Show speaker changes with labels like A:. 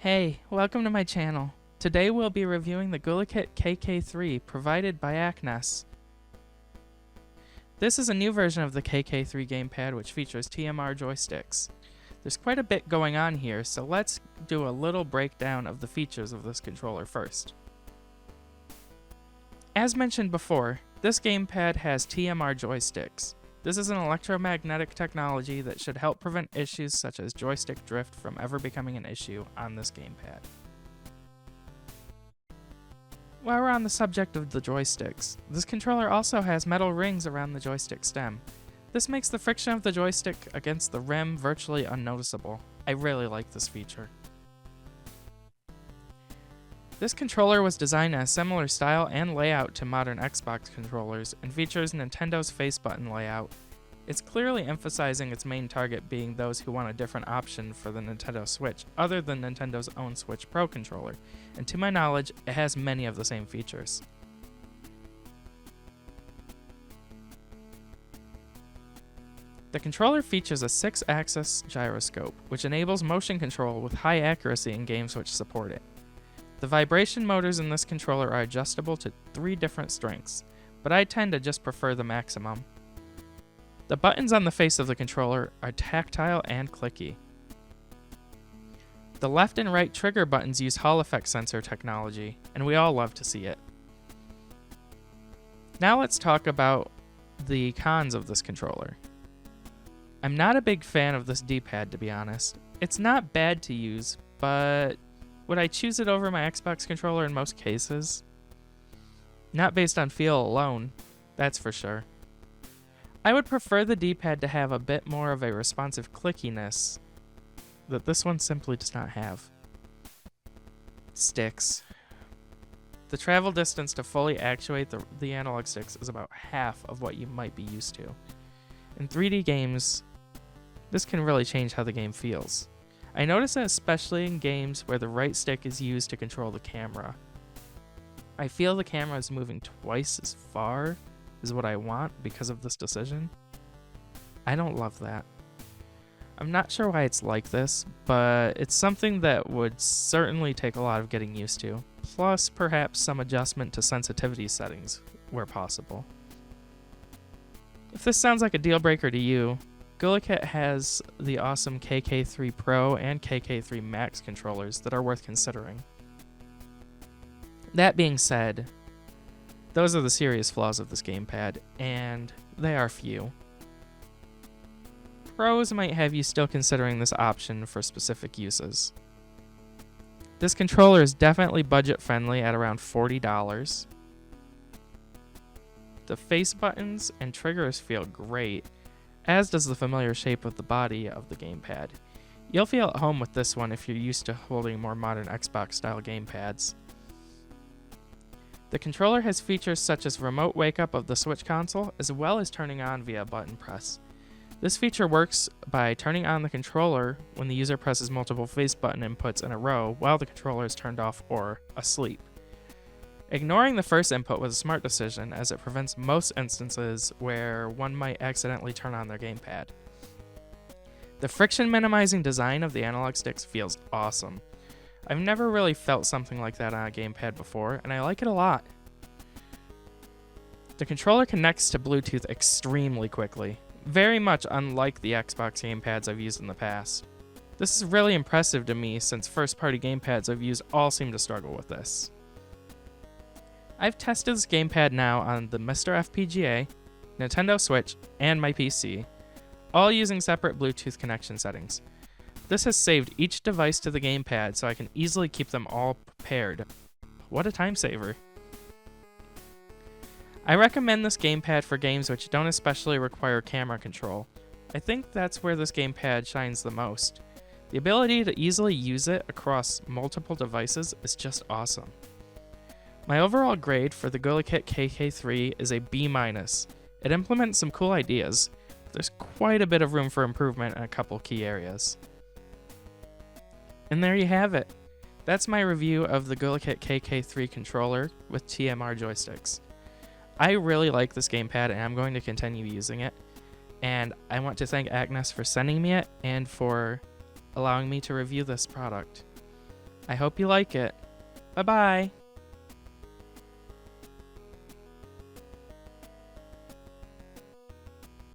A: Hey, welcome to my channel. Today we'll be reviewing the GuliKit KK3 provided by Acnes. This is a new version of the KK3 gamepad which features TMR joysticks. There's quite a bit going on here, so let's do a little breakdown of the features of this controller first. As mentioned before, this gamepad has TMR joysticks. This is an electromagnetic technology that should help prevent issues such as joystick drift from ever becoming an issue on this gamepad. While we're on the subject of the joysticks, this controller also has metal rings around the joystick stem. This makes the friction of the joystick against the rim virtually unnoticeable. I really like this feature. This controller was designed in a similar style and layout to modern Xbox controllers and features Nintendo's face button layout. It's clearly emphasizing its main target being those who want a different option for the Nintendo Switch other than Nintendo's own Switch Pro controller, and to my knowledge, it has many of the same features. The controller features a 6-axis gyroscope, which enables motion control with high accuracy in games which support it. The vibration motors in this controller are adjustable to 3 different strengths, but I tend to just prefer the maximum. The buttons on the face of the controller are tactile and clicky. The left and right trigger buttons use Hall effect sensor technology, and we all love to see it. Now let's talk about the cons of this controller. I'm not a big fan of this D-pad, to be honest. It's not bad to use, but would I choose it over my Xbox controller in most cases? Not based on feel alone, that's for sure. I would prefer the D-pad to have a bit more of a responsive clickiness that this one simply does not have. Sticks. The travel distance to fully actuate the analog sticks is about half of what you might be used to. In 3D games, this can really change how the game feels. I notice that especially in games where the right stick is used to control the camera. I feel the camera is moving twice as far as what I want because of this decision. I don't love that. I'm not sure why it's like this, but it's something that would certainly take a lot of getting used to, plus perhaps some adjustment to sensitivity settings where possible. If this sounds like a deal breaker to you, GuliKit has the awesome KK3 Pro and KK3 Max controllers that are worth considering. That being said, those are the serious flaws of this gamepad, and they are few. Pros might have you still considering this option for specific uses. This controller is definitely budget friendly at around $40. The face buttons and triggers feel great, as does the familiar shape of the body of the gamepad. You'll feel at home with this one if you're used to holding more modern Xbox-style gamepads. The controller has features such as remote wake-up of the Switch console, as well as turning on via button press. This feature works by turning on the controller when the user presses multiple face button inputs in a row while the controller is turned off or asleep. Ignoring the first input was a smart decision, as it prevents most instances where one might accidentally turn on their gamepad. The friction minimizing design of the analog sticks feels awesome. I've never really felt something like that on a gamepad before, and I like it a lot. The controller connects to Bluetooth extremely quickly, very much unlike the Xbox gamepads I've used in the past. This is really impressive to me since first-party gamepads I've used all seem to struggle with this. I've tested this gamepad now on the Mr. FPGA, Nintendo Switch, and my PC, all using separate Bluetooth connection settings. This has saved each device to the gamepad so I can easily keep them all paired. What a time saver. I recommend this gamepad for games which don't especially require camera control. I think that's where this gamepad shines the most. The ability to easily use it across multiple devices is just awesome. My overall grade for the GuliKit KK3 is a B-. It implements some cool ideas, but there's quite a bit of room for improvement in a couple key areas. And there you have it. That's my review of the GuliKit KK3 controller with TMR joysticks. I really like this gamepad and I'm going to continue using it. And I want to thank Acnes for sending me it and for allowing me to review this product. I hope you like it. Bye-bye.